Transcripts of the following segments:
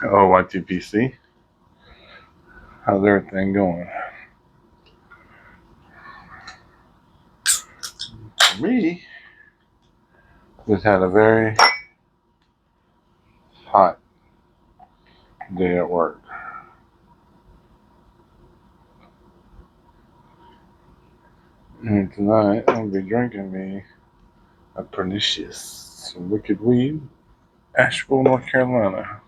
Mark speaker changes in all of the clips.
Speaker 1: Oh, YTPC. How's everything going? For me, just had a very hot day at work. And tonight, I'm going to be drinking me a pernicious wicked weed, Asheville, North Carolina.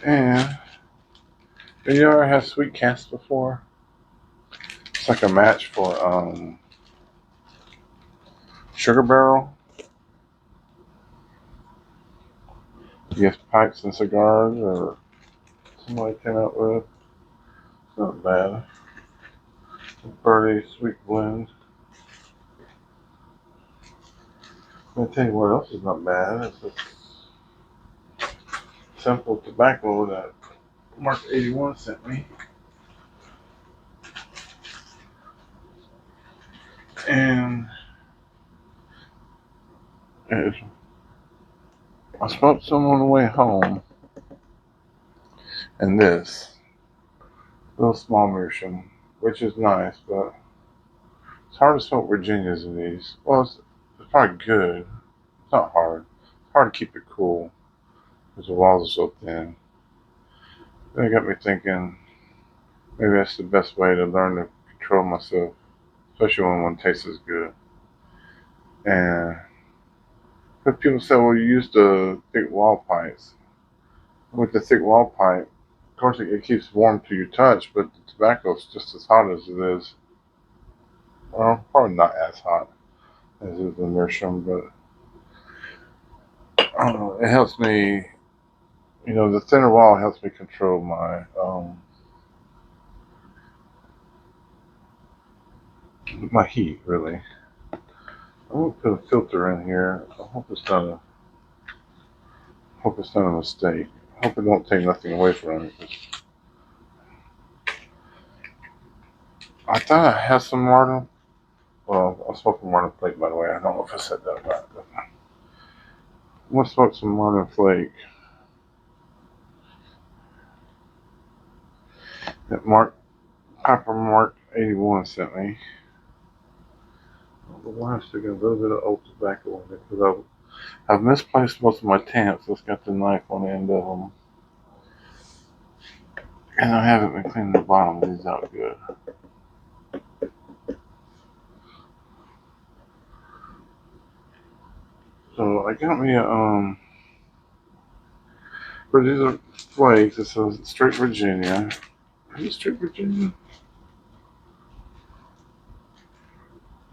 Speaker 1: And have you ever had sweet cast before? It's like a match for Sugar Barrel. I guess pipes and cigars, or somebody came out with. It's not bad. A pretty sweet blend. I'm gonna tell you what else is not bad. It's a simple tobacco that Mark 81 sent me. And it, I smoked some on the way home, and this little small meerschaum, which is nice, but it's hard to smoke Virginias in these. Well, it's probably good. It's not hard. It's hard to keep it cool because the walls are so thin. Then it got me thinking maybe that's the best way to learn to control myself, especially when one tastes as good. And but people say, well, you use the thick wall pipes. With the thick wall pipe, of course, it keeps warm to your touch, but the tobacco is just as hot as it is. Well, probably not as hot as is the meerschaum, but I don't know. It helps me. The thinner wall helps me control my heat. Really, I'm gonna put a filter in here. I hope it's not a mistake. I hope it don't take nothing away from it. I thought I had some Marlin. Well, I smoked some Marlin Flake, by the way. I don't know if I said that right, but I'm gonna smoke some Marlin Flake. That Mark 81 sent me. I don't know why I'm sticking a little bit of old tobacco in it because I've misplaced most of my tamps. So it's got the knife on the end of them, and I haven't been cleaning the bottom of these out good. So I got me for these are flakes. It's a straight Virginia. Is it straight Virginia?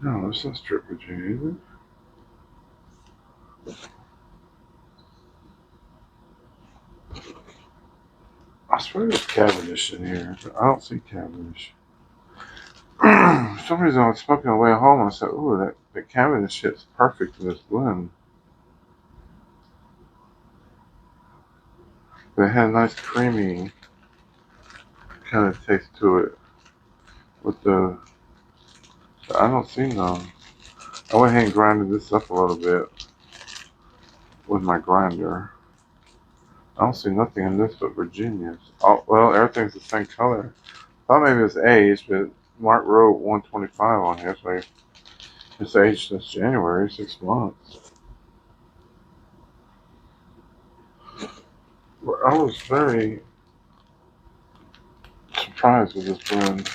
Speaker 1: No, it's not straight Virginia, is it? I swear there's Cavendish in here, but I don't see Cavendish. For some reason, I was smoking on the way home and I said, ooh, that Cavendish shit's perfect in this blend. But it had a nice creamy kind of taste to it. With I don't see none. I went ahead and grinded this up a little bit with my grinder. I don't see nothing in this but Virginias. Oh, well, everything's the same color. Thought maybe it was aged, but Mark wrote 125 on here, so it's aged since January, 6 months. I was very surprised with this blend,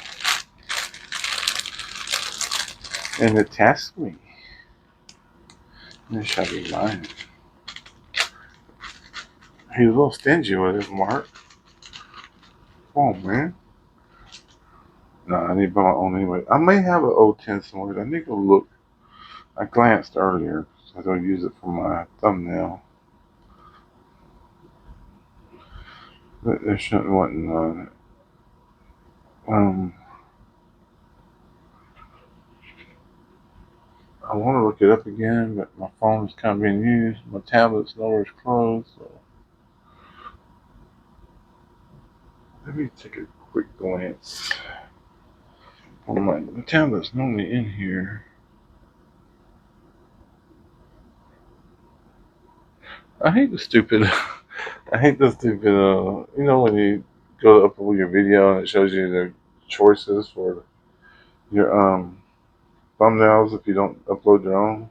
Speaker 1: and it tasked me. This shall be mine. He's a little stingy with it, Mark. Come on, man. No, I need to buy my own anyway. I may have an old 10 somewhere. I need to look. I glanced earlier, so I don't use it for my thumbnail. But there shouldn't wasn't none. I want to look it up again, but my phone is kind of being used. My tablet's nowhere closed, so let me take a quick glance. The tablet's normally in here. I hate the stupid. I hate the stupid. You know when you go to upload your video and it shows you the choices for your thumbnails if you don't upload your own.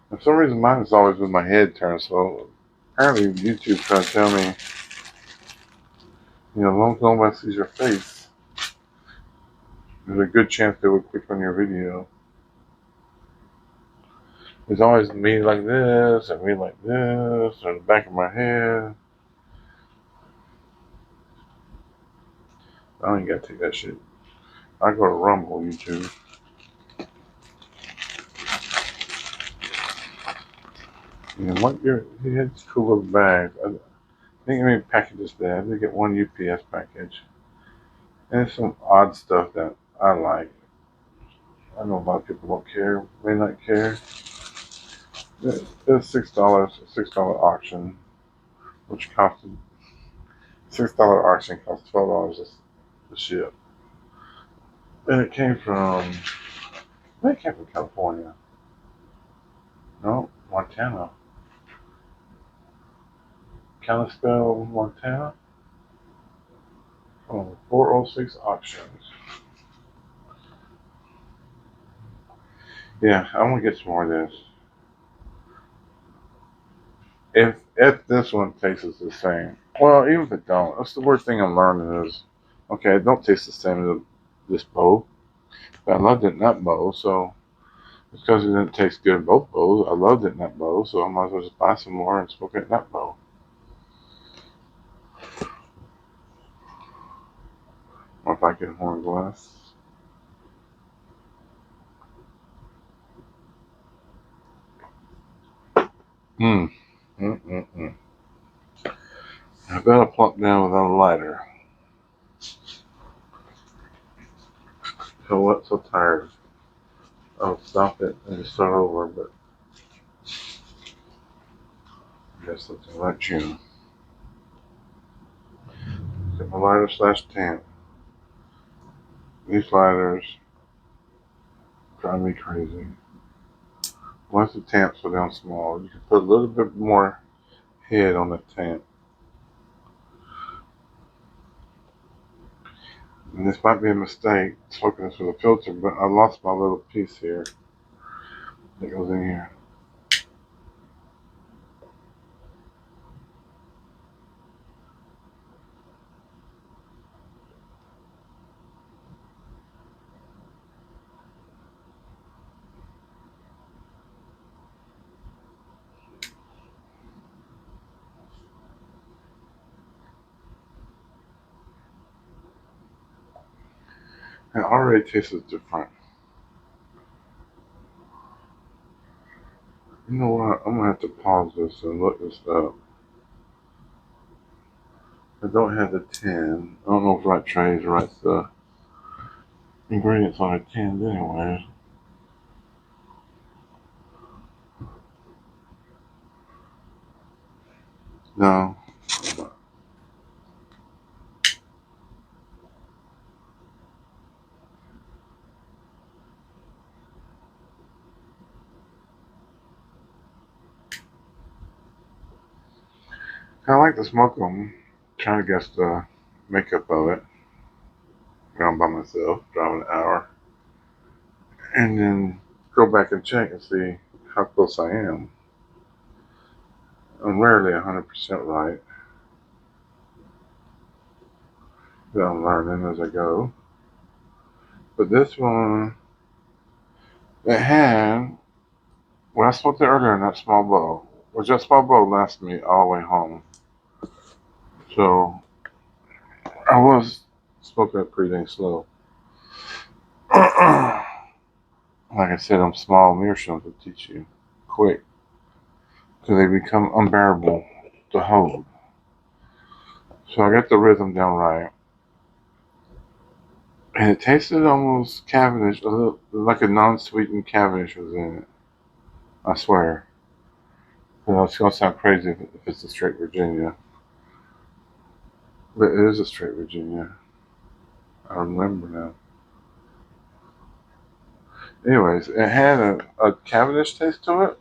Speaker 1: For some reason, mine is always with my head turned. So apparently, YouTube's trying to tell me, as long as nobody sees your face, there's a good chance they will click on your video. There's always me like this, and me like this, or the back of my head. I don't even gotta take that shit. I go to Rumble YouTube. And what he had this cool little bag. I think many packages there. I did get one UPS package. And it's some odd stuff that I like. I know a lot of people don't care, may not care. It's $6, $6 auction, which costed $6 auction cost $12 to ship. And it came from, I think it came from California. No, Montana. Kalispell, Montana. From 406 auctions. Yeah, I want to get some more of this. If this one tastes the same, well, even if it don't, that's the worst thing I'm learning is, okay, it don't taste the same as this bowl, but I loved it in that bowl, so it's because it didn't taste good in both bowls. I loved it in that bowl, so I might as well just buy some more and smoke it in that bowl. Or if I get more glass. Mm. Mm-mm-mm. I better plunk down without a lighter. So what? So tired. I'll stop it and start over, but I guess that's let you. Get my lighter slash tamp. These lighters drive me crazy. Once the tamp's so down small, you can put a little bit more head on the tamp. And this might be a mistake, smoking this with a filter, but I lost my little piece here that goes in here. It already tastes different. You know what? I'm gonna have to pause this and look this up. I don't have the tin. I don't know if Rattray writes the ingredients on the tins anyway. No. I like to smoke them. Trying to guess the makeup of it. Around by myself, driving an hour. And then go back and check and see how close I am. I'm rarely 100% right. But I'm learning as I go. But this one, it had, when I smoked it earlier in that small bowl, which that small bowl lasted me all the way home. So I was smoking it pretty dang slow. Like I said, I'm small. Meerschaums will teach you quick because they become unbearable to hold. So I got the rhythm down right. And it tasted almost Cavendish, a little like a non-sweetened Cavendish was in it. I swear. It's gonna sound crazy if it's a straight Virginia, but it is a straight Virginia. I remember now. Anyways, it had a Cavendish taste to it,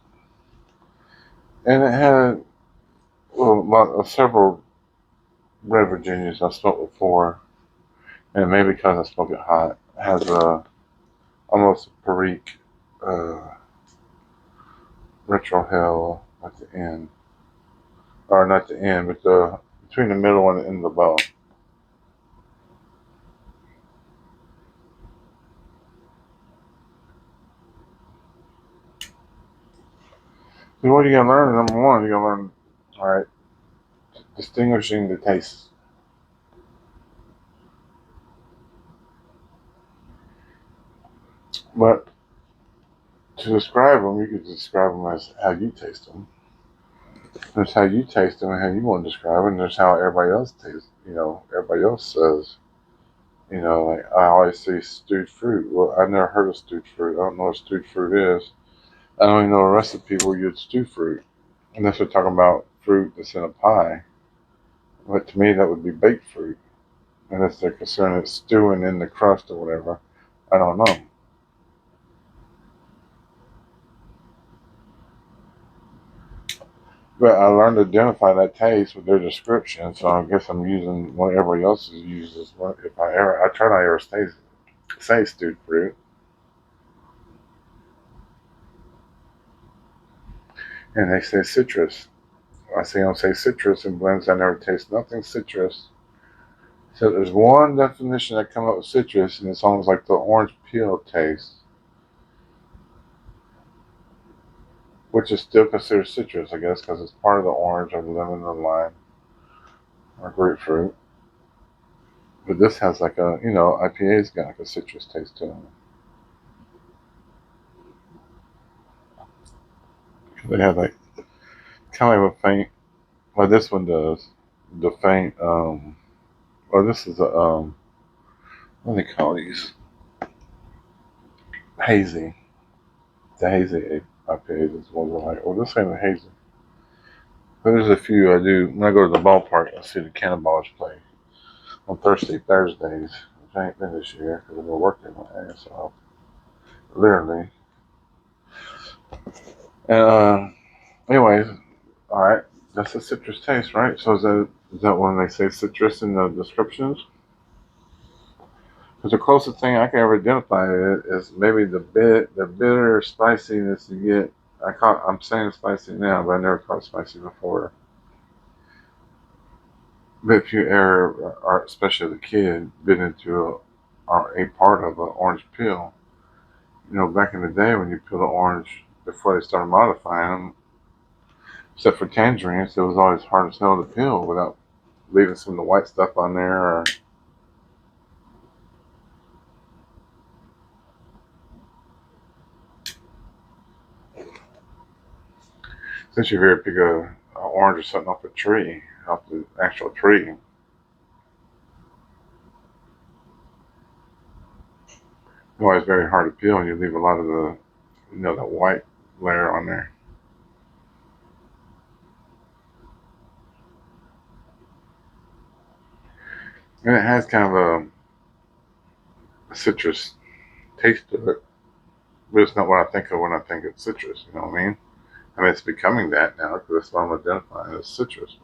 Speaker 1: and it had several red Virginias I've smoked before, and maybe because I smoke it hot, it has a almost a Perique retro hell at the end, or not the end, but the between the middle and the end of the bow. So what you gotta learn? Number one, you gotta learn, all right, distinguishing the tastes. But to describe them, you could describe them as how you taste them. There's how you taste them and how you want to describe them. And there's how everybody else tastes. Everybody else says. Like I always say stewed fruit. Well, I've never heard of stewed fruit. I don't know what stewed fruit is. I don't even know the rest of the people use stewed fruit. Unless they're talking about fruit that's in a pie. But to me, that would be baked fruit. Unless they're concerned it's stewing in the crust or whatever. I don't know. But I learned to identify that taste with their description, so I guess I'm using what everybody else uses. If I try not to ever say stewed fruit, and they say citrus. I say don't say citrus in blends. I never taste nothing citrus. So there's one definition that come up with citrus, and it's almost like the orange peel taste, which is still considered citrus, I guess, because it's part of the orange or the lemon or lime or grapefruit. But this has like IPA's got like a citrus taste to it. They have like kind of a faint. Well, this one does the faint. Or this is a what do they call these? Hazy. The hazy IPAs is one like. Well, this ain't a hazy. But there's a few I do when I go to the ballpark. I see the Cannonballs play on Thursdays, which I ain't been this year because I've been working my ass off, literally. And anyways, all right, that's a citrus taste, right? So is that when they say citrus in the descriptions? Because the closest thing I can ever identify it is maybe the bitter spiciness you get. I'm saying spicy now, but I never caught spicy before. But if you ever, or especially the kid, been into a part of an orange peel, back in the day when you peel the orange before they started modifying them, except for tangerines, it was always hard as hell to peel without leaving some of the white stuff on there. Or since you've ever pick a orange or something off a tree, off the actual tree, it's always very hard to peel, and you leave a lot of the white layer on there. And it has kind of a citrus taste to it, but it's not what I think of when I think of citrus. You know what I mean? I mean, it's becoming that now because that's what I'm identifying as citrus.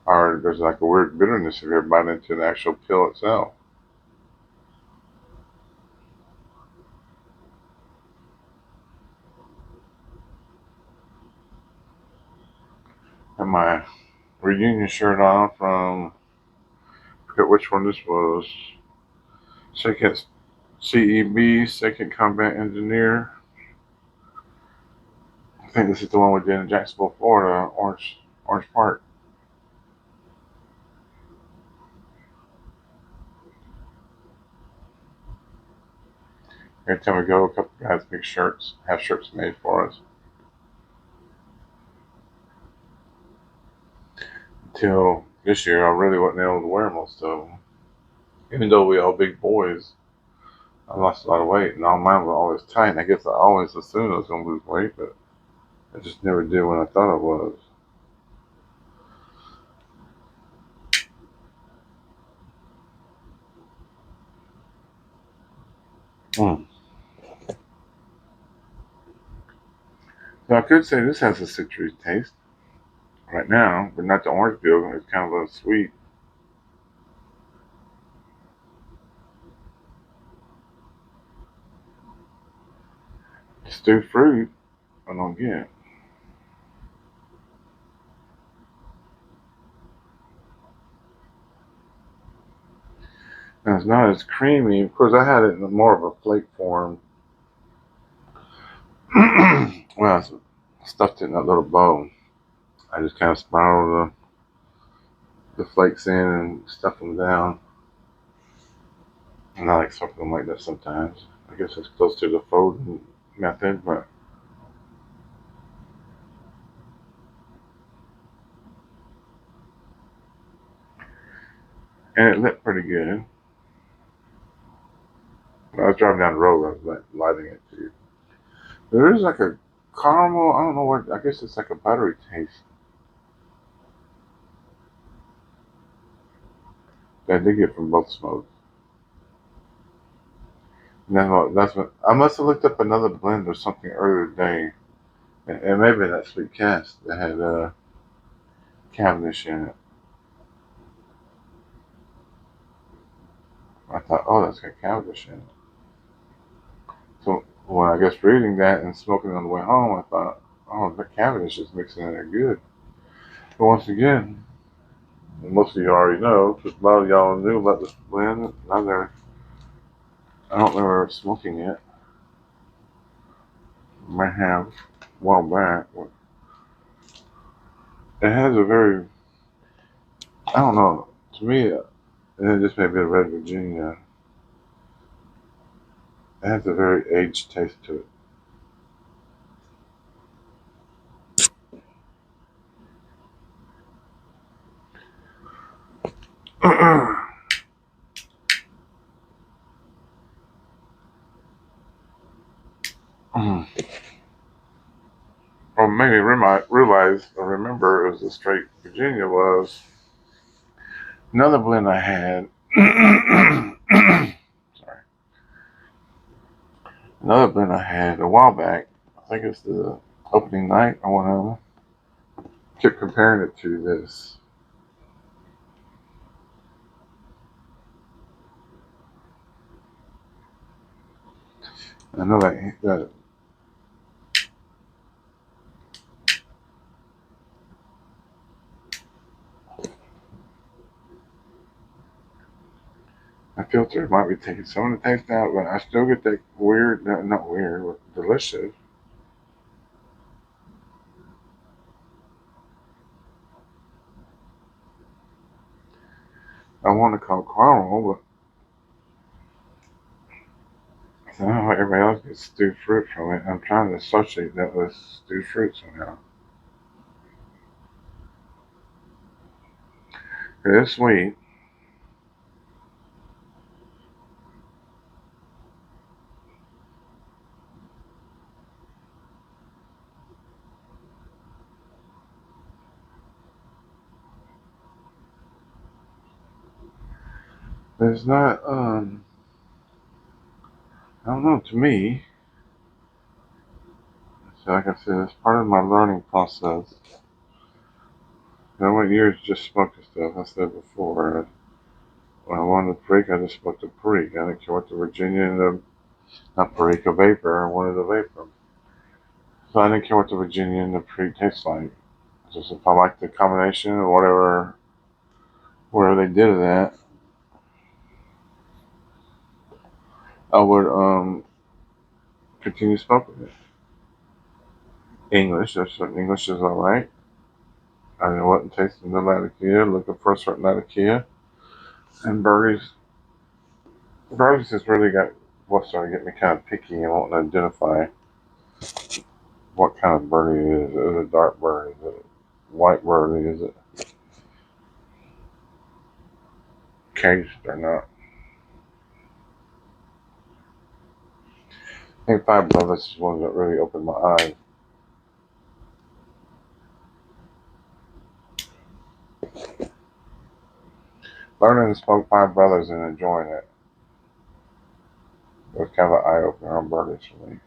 Speaker 1: Or there's like a weird bitterness if you ever bite into the actual peel itself. And my reunion shirt on from, I forget which one this was, second CEB, second combat engineer. I think this is the one we did in Jacksonville, Florida, Orange Park. Every time we go, a couple guys make shirts, have shirts made for us. Until this year, I really wasn't able to wear most of them. Even though we all big boys, I lost a lot of weight, and all mine were always tight. And I guess I always assumed I was going to lose weight, but I just never did when I thought I was. Mm. So I could say this has a citrus taste, right now, but not the orange peel. It's kind of a little sweet. Stewed fruit, I don't get. And it's not as creamy. Of course, I had it in more of a flake form. Well, I stuffed it in that little bowl. I just kind of spiraled the flakes in and stuff them down. And I like something them like that sometimes. I guess it's close to the folding method, but and it lit pretty good. When I was driving down the road, I was lighting it too. There is like a caramel. I don't know what. I guess it's like a buttery taste that I did get from both smokes. And that's what I must have looked up another blend or something earlier today, and maybe that sweet cast that had Cavendish in it. I thought, oh, that's got Cavendish in it. So when I guess reading that and smoking it on the way home, I thought, oh, the Cavendish is mixing in there good. But once again, most of you already know, because a lot of y'all knew about this blend. I don't remember smoking it. Might have a while back. It has a very, I don't know, to me, and it just may be a Red Virginia. It has a very aged taste to it. What made me realize or remember it was a straight Virginia was another blend I had. Sorry. Another blend I had a while back. I think it's the opening night or whatever. Kept comparing it to this. I know that my filter might be taking some of the taste out, but I still get that weird, not weird, but delicious. I want to call it caramel, but I don't know how everybody else gets stewed fruit from it. I'm trying to associate that with stewed fruit somehow. It is sweet. There's not, I don't know, to me, so like I said, it's part of my learning process. I went years just smoking stuff, I said before. When I wanted a freak, I just smoked a freak. I didn't care what the Virginia and the, not freak, a vapor, I wanted a vapor. So I didn't care what the Virginia and the freak tastes like. Just if I liked the combination or whatever they did of that, I would continue smoking it. English, there's certain English is alright. I wasn't tasting the Latakia, looking for a certain Latakia. And Burgers has really got what started getting me kind of picky and wanting to identify what kind of birdie it is. Is it a dark bird? Is it a white birdie? Is it caged or not? I think Five Brothers is one that really opened my eyes. Learning to smoke Five Brothers and enjoying it was kind of an eye opener on birdies for me.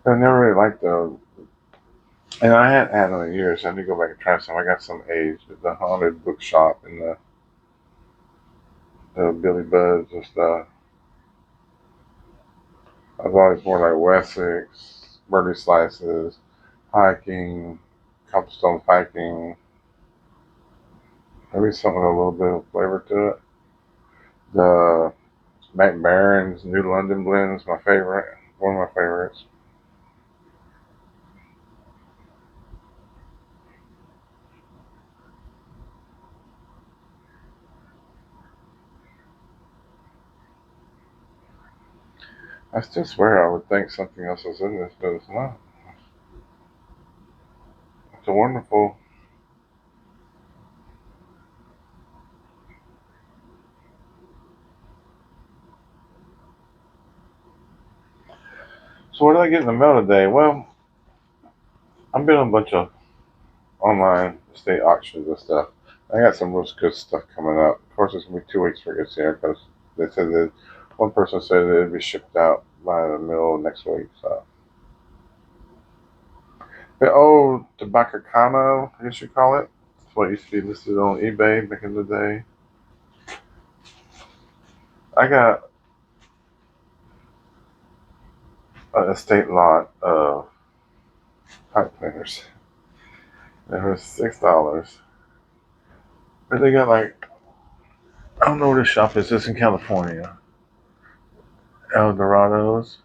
Speaker 1: I never really liked the, and I hadn't had them in years. So I need to go back and try some. I got some aged at the haunted bookshop and the Billy Buds and stuff. I was always more like Wessex, Burley Slices, hiking, cobblestone hiking, maybe something with a little bit of flavor to it. The Mac Baron's New London blend is my favorite, one of my favorites. I still swear I would think something else was in this, but it's not. It's a wonderful. So what did I get in the mail today? Well, I've been on a bunch of online estate auctions and stuff. I got some real good stuff coming up. Of course, it's gonna be 2 weeks before it gets here because they said that one person said that it'd be shipped out by the middle of next week. So the old Tabacacano, I guess you call it. That's what used to be listed on eBay back in the day. I got an estate lot of pipe cleaners. They were $6. But they got like, I don't know where this shop is. It's in California. El Dorados.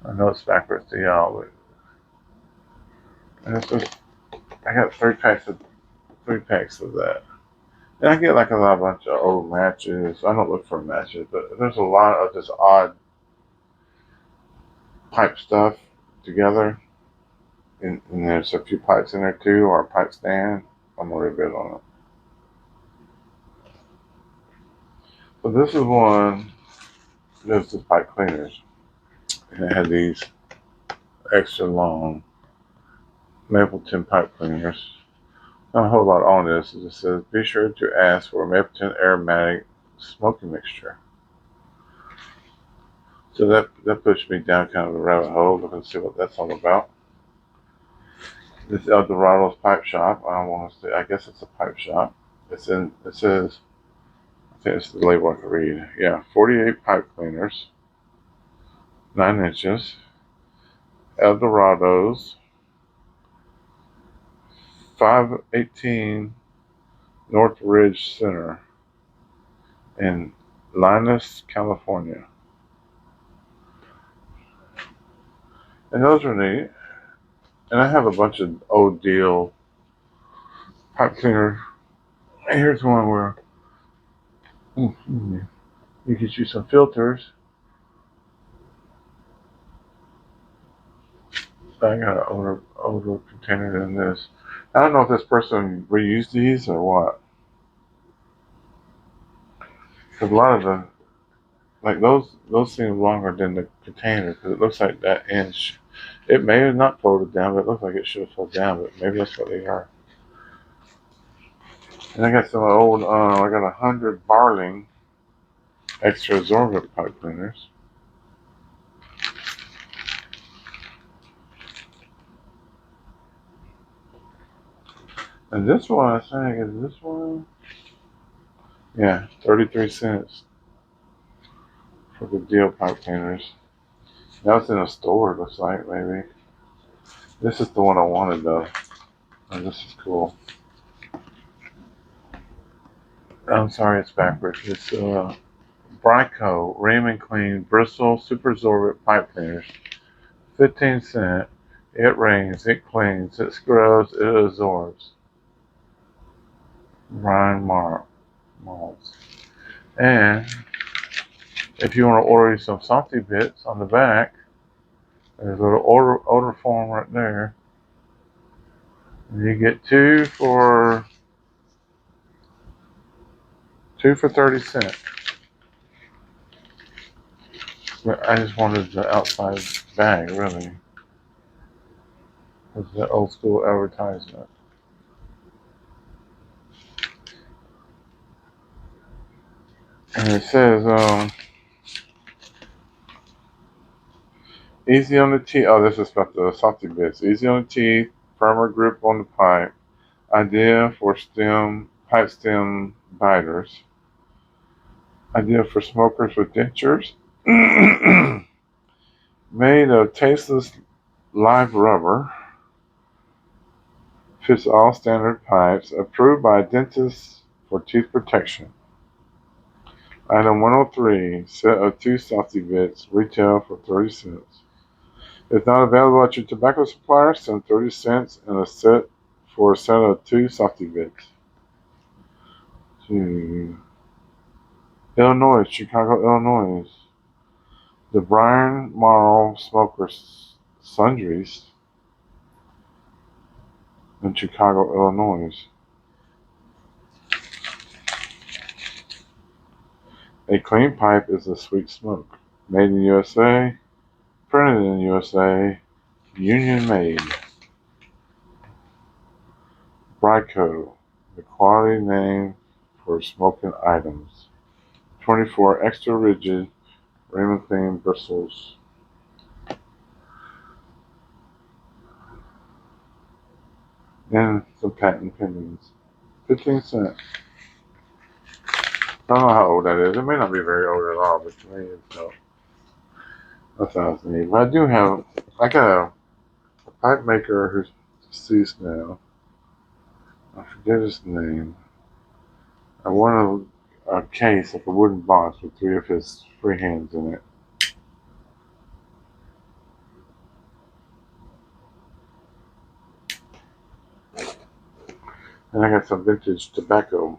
Speaker 1: I know it's backwards to y'all, but and it's just, I got 3 packs of that. And I get like a bunch of old matches. I don't look for matches, but there's a lot of this odd pipe stuff together. And there's a few pipes in there too, or a pipe stand. I'm really good on it. But this is one. There's the pipe cleaners, and it had these extra long Mapleton pipe cleaners. Not a whole lot on this. It just says, be sure to ask for a Mapleton aromatic smoking mixture. So that pushed me down kind of a rabbit hole, looking to see what that's all about. This is El Dorado's pipe shop. I don't want to say. I guess it's a pipe shop. It's in. It says. I think it's the label I can read. Yeah, 48 pipe cleaners, 9 inches. El Dorado's, 518 North Ridge Center in Linus, California. And those are neat. And I have a bunch of old deal pipe cleaner. Here's one where you get you some filters. I got an older container than this. I don't know if this person reused these or what. Because a lot of the, like those seem longer than the container because it looks like that inch. It may have not folded down, but it looks like it should have folded down. But maybe that's what they are. And I got some old. I got 100 Barling extra absorbent pipe cleaners. And this one, I think, is this one? Yeah, 33 cents for the deal pipe cleaners. That was in a store, it looks like, maybe. This is the one I wanted, though. Oh, this is cool. I'm sorry, it's backwards. It's Bryco Raymond Clean Bristol Super Absorbent Pipe Cleaners. 15 cents. It rains, it cleans, it scrubs, it absorbs. Ryan Maltz. And if you want to order some softy bits on the back, there's a little order form right there. And you get two for 30 cents. But I just wanted the outside bag, really. It's the old school advertisement. And it says, Easy on the teeth. Oh, this is about the salty bits. Easy on the teeth, firmer grip on the pipe. Idea for pipe stem biters. Idea for smokers with dentures. Made of tasteless live rubber. Fits all standard pipes. Approved by dentists for tooth protection. Item 103. Set of 2 softy bits. Retail for 30 cents. If not available at your tobacco supplier, send 30 cents and a set for a set of 2 softy bits. To Illinois, Chicago, Illinois. The Brian Morrow Smoker Sundries in Chicago, Illinois. A clean pipe is a sweet smoke. Made in USA, printed in USA, union made. Bryco, the quality name for smoking items. 24 extra rigid Raymond Clean bristles. And some patent pendings. 15 cents. I don't know how old that is. It may not be very old at all, but to me it's so. That sounds neat. But I got a pipe maker who's deceased now. I forget his name. I won a case, like a wooden box with 3 of his free hands in it. And I got some vintage tobacco.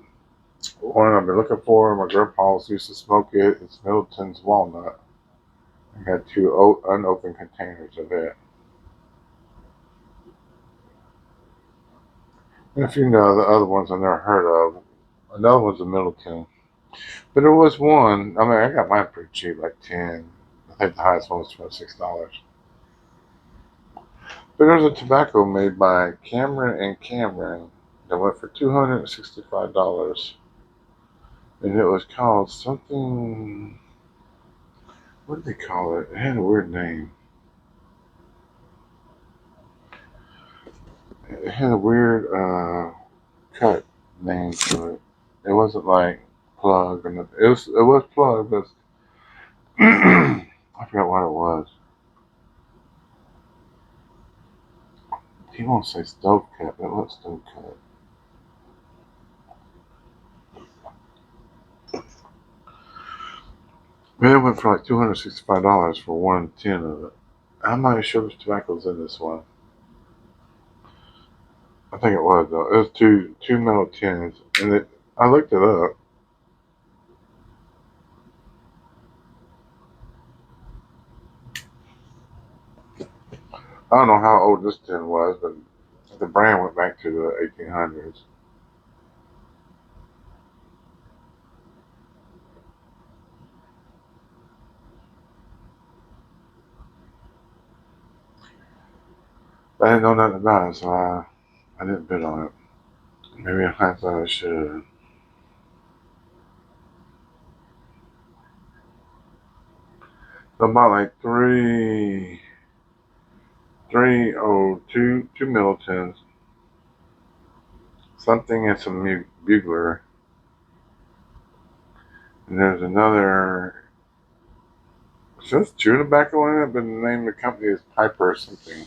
Speaker 1: One I've been looking for. My grandpa's used to smoke it. It's Middleton's Walnut. I got 2 unopened containers of it. And a few the other ones I've never heard of. Another one's a Middleton. But there was one. I mean, I got mine pretty cheap, like 10. I think the highest one was $26. But there's a tobacco made by Cameron and Cameron that went for $265. And it was called something. What did they call it? It had a weird name. It had a weird cut name to it. It wasn't like plug or nothing. It was plug, but I forgot what it was. He won't say stove cut, but what stove cut? Man, it went for like $265 for 110 of it. I'm not even sure there's tobacco's in this one. I think it was though. It was two metal tins, and I looked it up. I don't know how old this tin was, but the brand went back to the 1800s. I didn't know nothing about it, so I didn't bid on it. Maybe in hindsight I should. So about like two Middletons, something and some bugler. And there's another. It says chew tobacco in it, but the name of the company is Piper or something.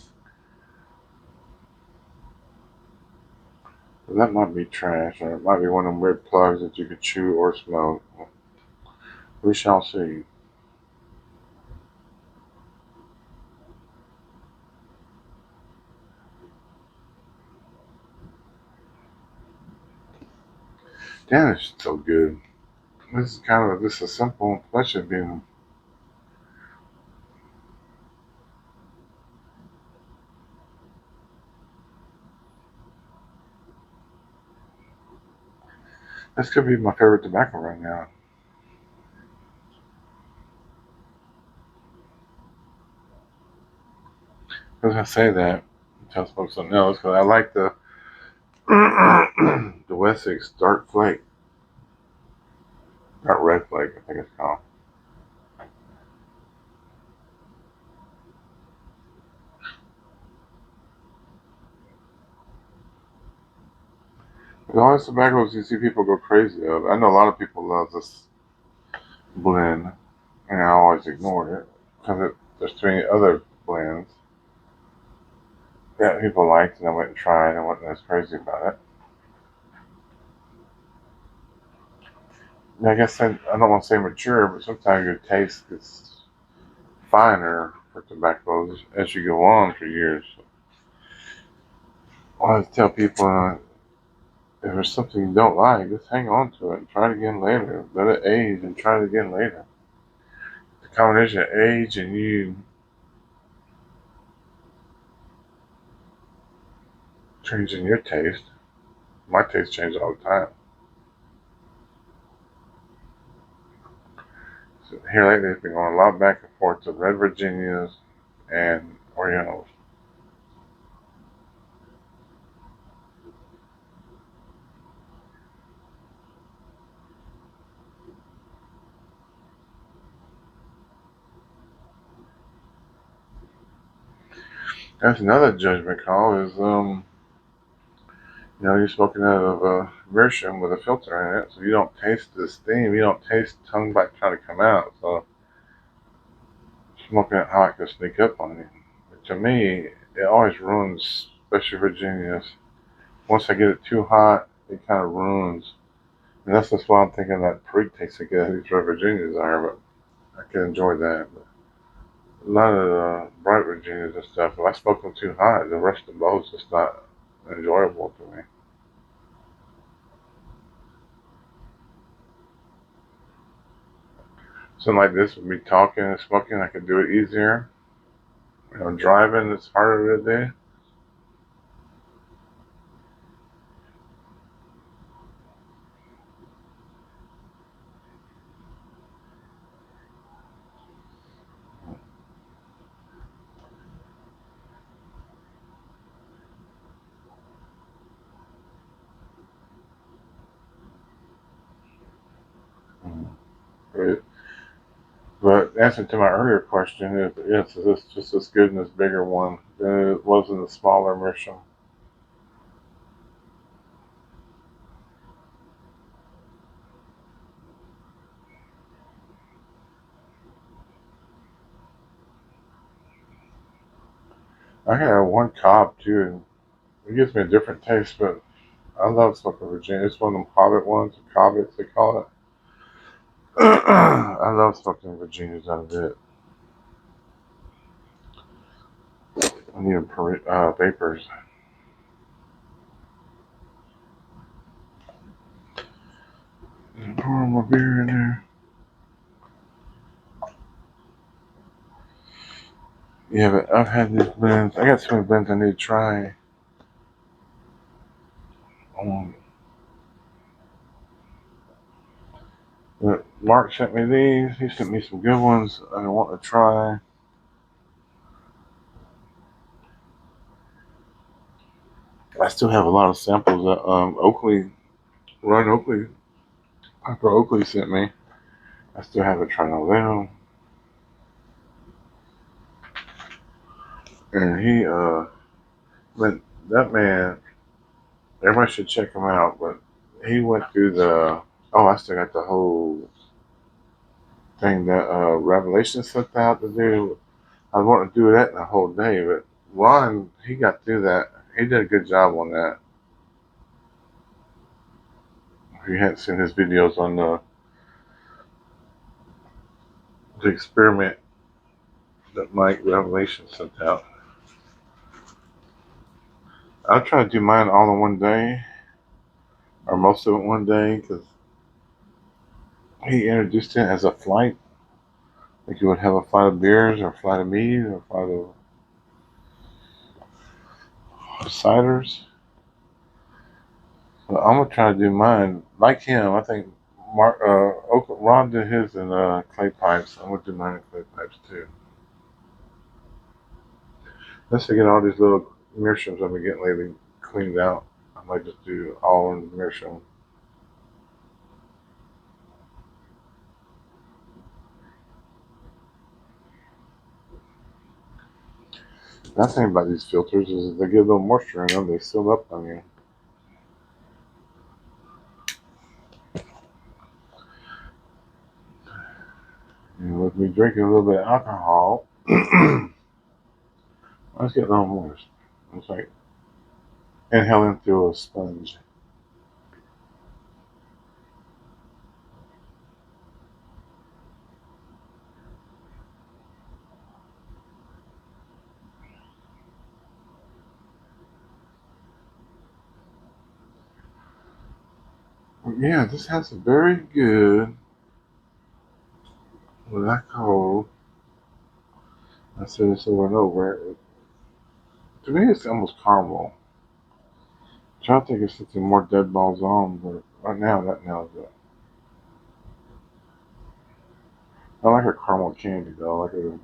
Speaker 1: So that might be trash, or it might be one of them weird plugs that you could chew or smoke. We shall see. Damn, it's so good. This is simple. That should be. This could be my favorite tobacco right now. I was gonna say that. Tell folks something else because I like the the Wessex Dark Flake, not Red Flake. I think it's called. always tobaccos you see people go crazy of. I know a lot of people love this blend, and I always ignored it because there's three other blends that people liked, and I went and tried and wasn't as crazy about it. And I guess I don't want to say mature, but sometimes your taste gets finer for tobaccos as you go on for years. I always tell people if there's something you don't like, just hang on to it and try it again later. Let it age and try it again later. The combination of age and you changing your taste. My taste changes all the time. So here lately, it's been going a lot back and forth to Red Virginias and Orientals. That's another judgment call. Is you're smoking out of a Meerschaum with a filter in it, so you don't taste the steam. You don't taste tongue bite trying to come out. So smoking it hot can sneak up on you. But to me, it always ruins, especially Virginias. Once I get it too hot, it kind of ruins. And that's just why I'm thinking that Perique tastes like these Red Virginias are, but I can enjoy that. But a lot of the bright Virginias and stuff, if I smoke them too hot, the rest of the bowl's just not enjoyable to me. Something like this with me talking and smoking, I could do it easier. Driving, it's harder to do. But, but answer to my earlier question is yes, it's just as good in this bigger one than it was in the smaller Meerschaum. I have one cob too. It gives me a different taste, but I love smoking Virginia. It's one of them Hobbit ones, Cobbits they call it. I love smoking Virginias out of it. I need vapors. Pour my beer in there. Yeah, but I've had these blends. I got so many blends I need to try. Um, but Mark sent me these. He sent me some good ones I want to try. I still have a lot of samples that Ron Oakley, Papa Oakley sent me. I still haven't tried all them. And but that man, everybody should check him out. But he went through I still got the whole thing that Revelation sent out to do. I want to do that in a whole day, but Ron, he got through that. He did a good job on that. If you hadn't seen his videos on the experiment that Mike Revelation sent out, I'll try to do mine all in one day, or most of it one day, because he introduced it as a flight. Like you would have a flight of beers, or a flight of mead, or a flight of ciders. So I'm gonna try to do mine like him. I think Ron did his in clay pipes. I'm gonna do mine in clay pipes too. Unless I get all these little meerschaums I've been getting lately cleaned out, I might just do all in meerschaum. The thing about these filters is they get a little moisture in them, they seal up on you. And with me drinking a little bit of alcohol, let's get a little moist. It's like inhaling through a sponge. Yeah, this has a very good, when that cold, I said this over and over, to me it's almost caramel. I'm trying to think of something more dead balls on, but right now that nails it. I like a caramel candy though, like the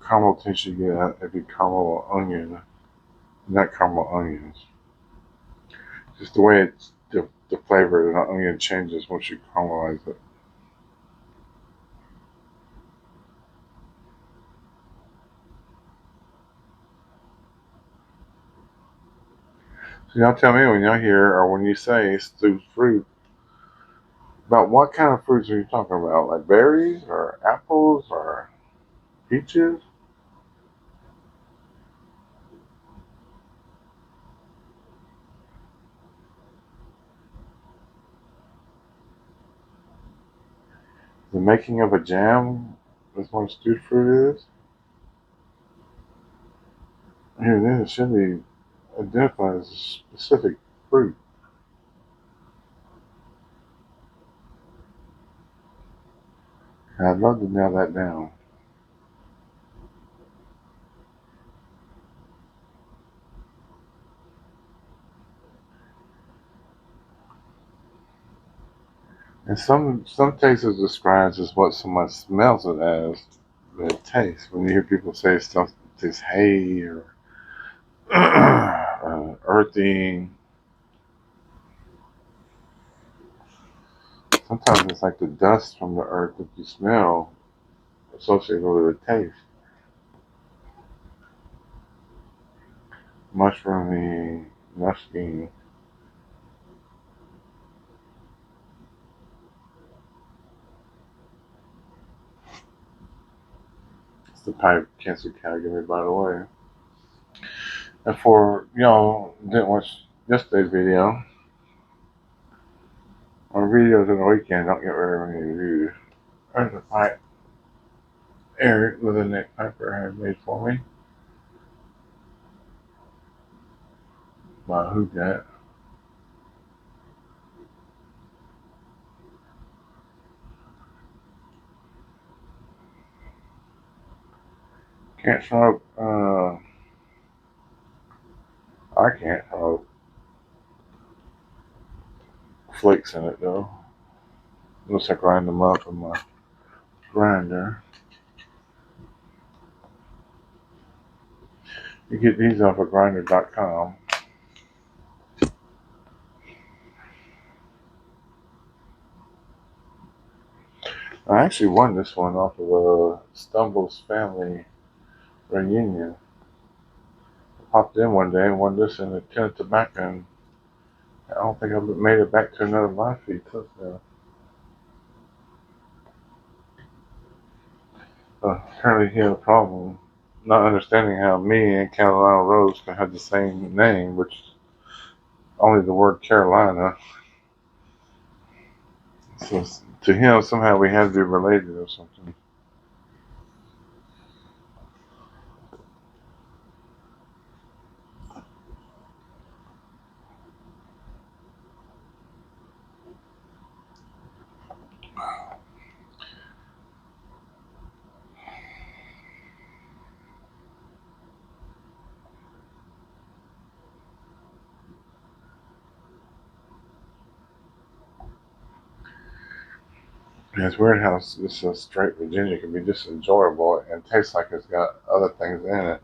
Speaker 1: caramel taste you get if you caramel onion, not caramel onions. Just the way it's the flavor of the onion changes once you caramelize it. So y'all tell me when y'all hear or when you say stewed fruit, about what kind of fruits are you talking about? Like berries or apples or peaches? The making of a jam is what stewed fruit is? Here it is. It should be identified as a specific fruit. I'd love to nail that down. And some tastes describes as what someone smells it as, but it tastes. When you hear people say stuff tastes hay or earthy, sometimes it's like the dust from the earth that you smell associated with the taste. Mushroomy, musky. It's the pipe cancer category, by the way. And for y'all didn't watch yesterday's video, our videos in the weekend don't get very many views. There's a pipe Eric with a neck piper had made for me by Who Dat. Can't smoke. I can't smoke flakes in it though. Unless I grind them up in my grinder. You get these off of grinder.com. I actually won this one off of a Stumbles family reunion. I popped in one day and won this in a tin of tobacco. And I don't think I've made it back to another live feed since then. Apparently he had a problem not understanding how me and Carolina Rose can have the same name, which only the word Carolina. So to him, somehow we had to be related or something. Yeah, it's weird how this straight Virginia can be just enjoyable and tastes like it's got other things in it.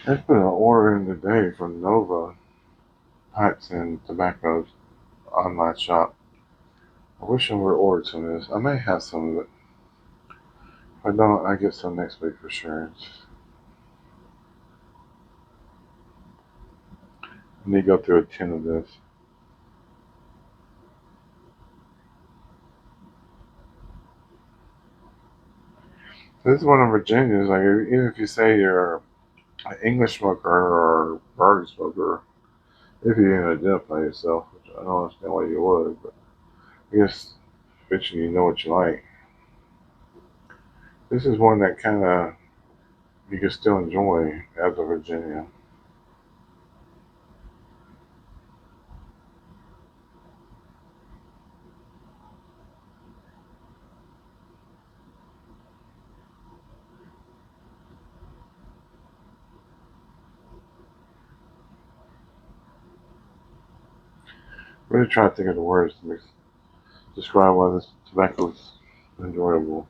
Speaker 1: I put an order in today from Nova Pipes and Tobacco's online shop. I wish I would ordered some of this. I may have some of it. If I don't, I get some next week for sure. I need to go through a 10 of this. This is one of Virginia's. Like, even if you say you're an English smoker or bourbon smoker, if you didn't identify yourself, which I don't understand why you would, but I guess eventually you know what you like. This is one that kind of you can still enjoy as a Virginia. Really try to think of the words to describe why this tobacco is enjoyable.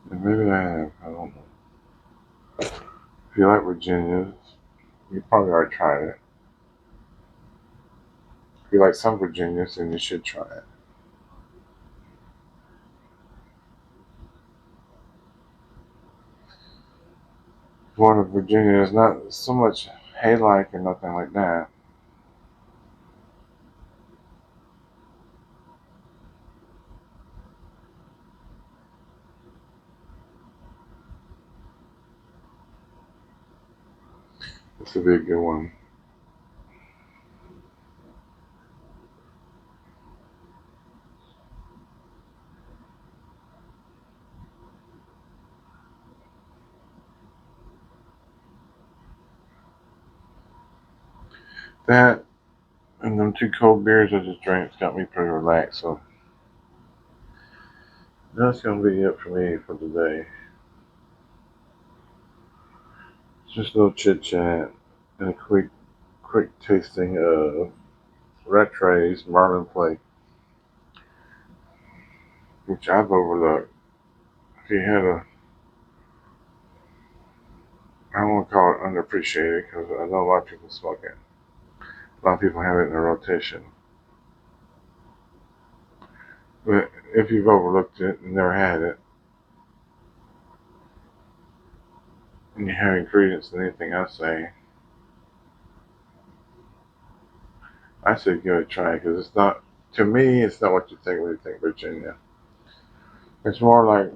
Speaker 1: And maybe I have, I don't know. If you like Virginia, you probably already tried it. If you like some Virginias, then you should try it. One of Virginia is not so much hay-like or nothing like that. This would be a good one. That and them two cold beers I just drank got me pretty relaxed. So that's gonna be it for me for today. Just a little chit chat and a quick tasting of Rattray's Marlin Flake, which I've overlooked. If you had a, I don't want to call it underappreciated because I know a lot of people smoke it. A lot of people have it in their rotation. But if you've overlooked it and never had it, and you have ingredients in anything I say give it a try because it's not, to me, it's not what you think when you think Virginia. It's more like,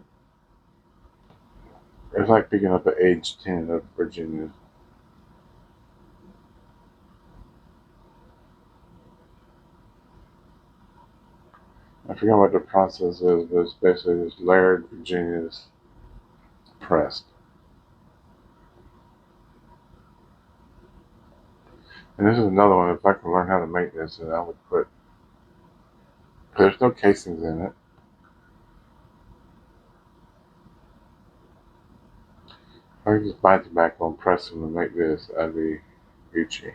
Speaker 1: it's like picking up an age 10 of Virginia. I forget what the process is, but it's basically just layered Virginias pressed. And this is another one, if I could learn how to make this, then I would put, there's no casings in it. If I could just buy tobacco and press them and make this, I'd be Gucci.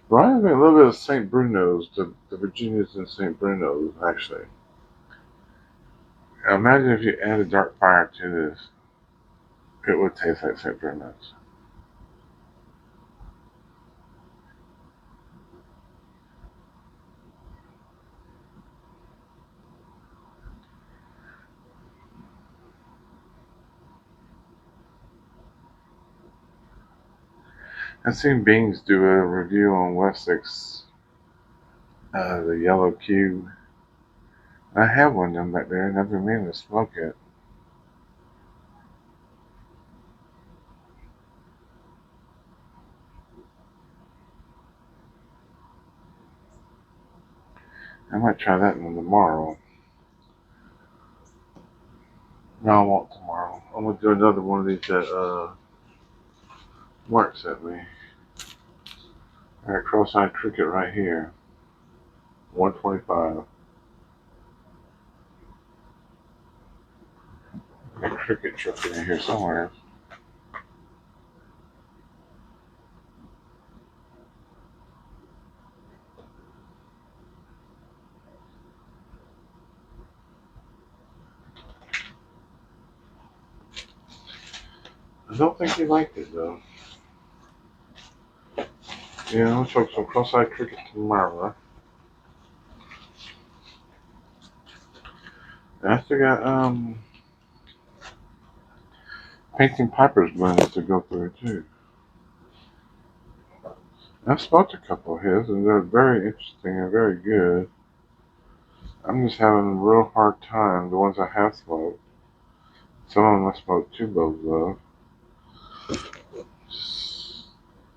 Speaker 1: Reminds me a little bit of St. Bruno's, the Virginias in St. Bruno's, actually. Now imagine if you added dark fire to this, it would taste like St. Bruno's. I've seen Beans do a review on Wessex, the Yellow Cube. I have one of them back there, and I've been meaning to smoke it. I might try that one tomorrow. No, I won't tomorrow. I'm gonna do another one of these that Mark sent me. I got cross-eyed cricket right here, 125. Got cricket truck in here somewhere. I don't think he liked it though. Yeah, I'll talk some cross-eyed cricket tomorrow. And I still got painting Piper's blends to go through too. I've smoked a couple of his and they're very interesting and very good. I'm just having a real hard time, the ones I have smoked. Some of them I smoked two bowls of. Just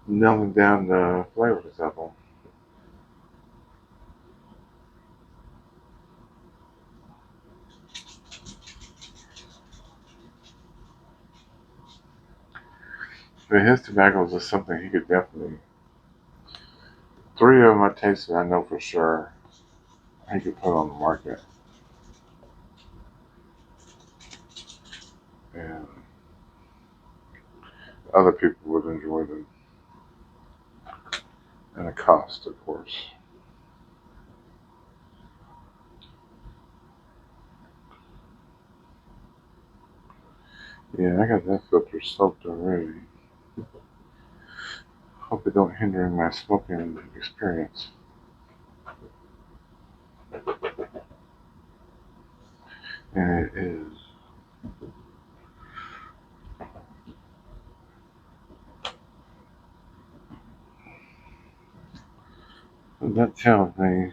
Speaker 1: nailing down the flavors of them. But his tobaccos is something he could definitely. Three of them I tasted, I know for sure he could put on the market. And other people would enjoy them. And the cost, of course. Yeah, I got that filter soaked already. Hope it don't hinder my smoking experience. And it is. And that tells me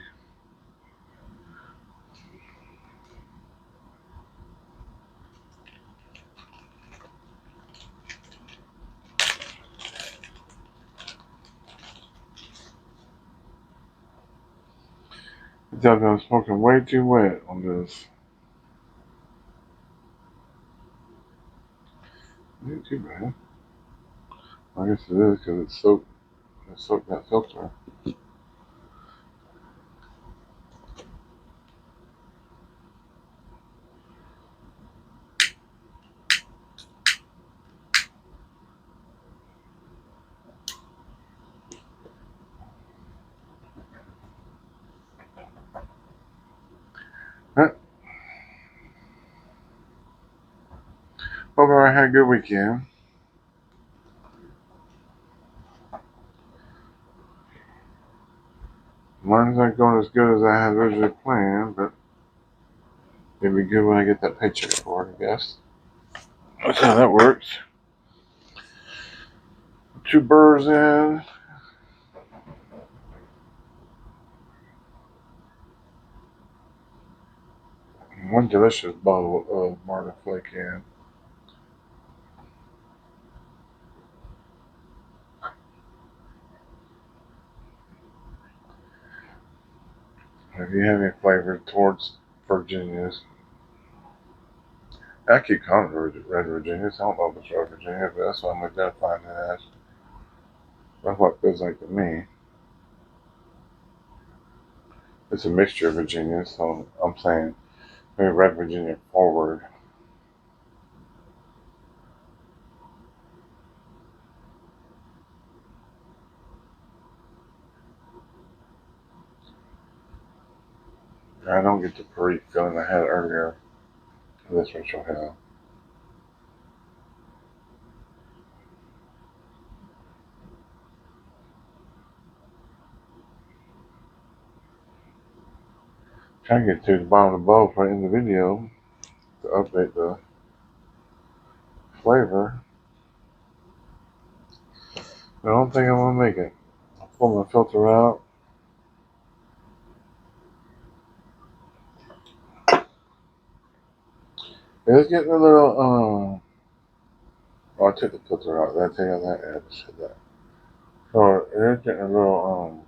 Speaker 1: it tells me I'm smoking way too wet on this. It ain't too bad. I guess it is because it soaked that filter. Hope everyone had a good weekend. Mine's not going as good as I had originally planned, but it'll be good when I get that paycheck for it, I guess. That's how that works. Two burrs in. One delicious bottle of Marlin Flake in. If you have any flavor towards Virginia's, I keep calling it Red Virginia's. I don't know if it's Red Virginia, but that's what I'm identifying it as. That's what it feels like to me. It's a mixture of Virginia, so I'm saying maybe Red Virginia forward. I don't get the Perique feeling I had earlier. This one shall have. Trying to get to the bottom of the bowl for in the video to update the flavor. I don't think I'm gonna make it. I'll pull my filter out. It's getting a little. Oh, I took the filter out. Did I tell you that? Yeah, I just said that. So it is getting a little.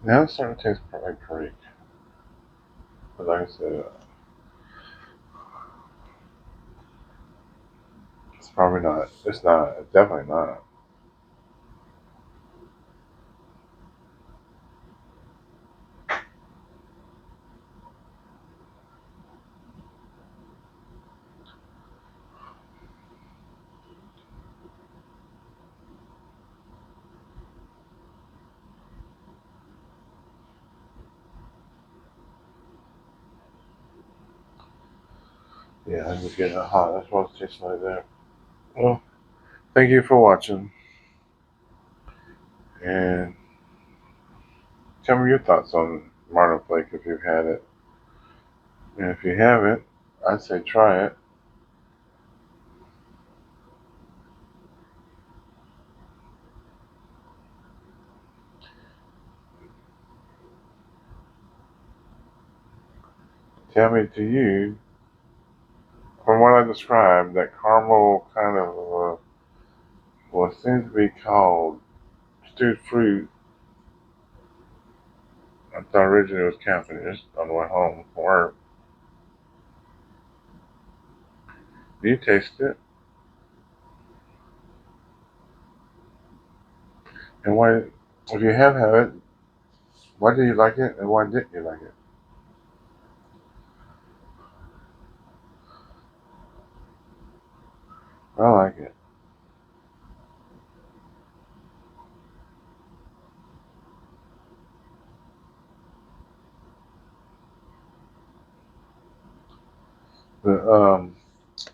Speaker 1: Now it's starting to taste like Perique. But like I said, it's probably not. It's not. It's definitely not. Yeah, it was getting hot. That's why it's tasting like that. Well, thank you for watching. And tell me your thoughts on Marlin Flake if you've had it. And if you haven't, I'd say try it. Tell me, to you, from what I described, that caramel kind of what seems to be called stewed fruit. I thought originally it was camping on the way home from work. Do you taste it? And why, if you have had it, why do you like it and why didn't you like it? I like it. But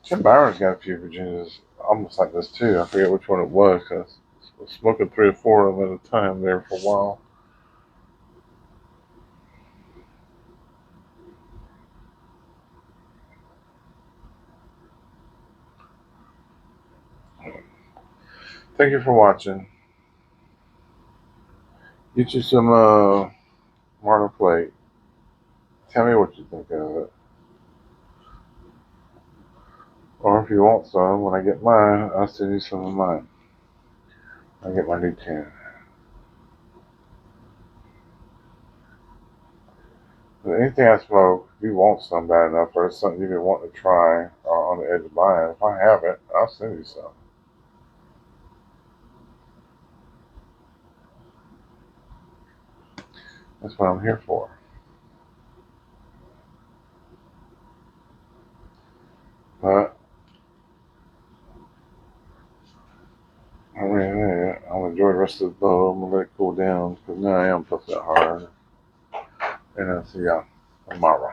Speaker 1: Tim Byron's got a few Virginias almost like this too. I forget which one it was because I was smoking 3 or 4 of them at a time there for a while. Thank you for watching. Get you some Marlin Flake. Tell me what you think of it. Or if you want some, when I get mine, I'll send you some of mine. I get my new tin. But anything I smoke, if you want some bad enough, or it's something you've been wanting to try or on the edge of buying, if I have it, I'll send you some. That's what I'm here for. But I'll enjoy the rest of the bowl. I'm gonna let it cool down because now I am puffing it hard. And I'll see y'all tomorrow.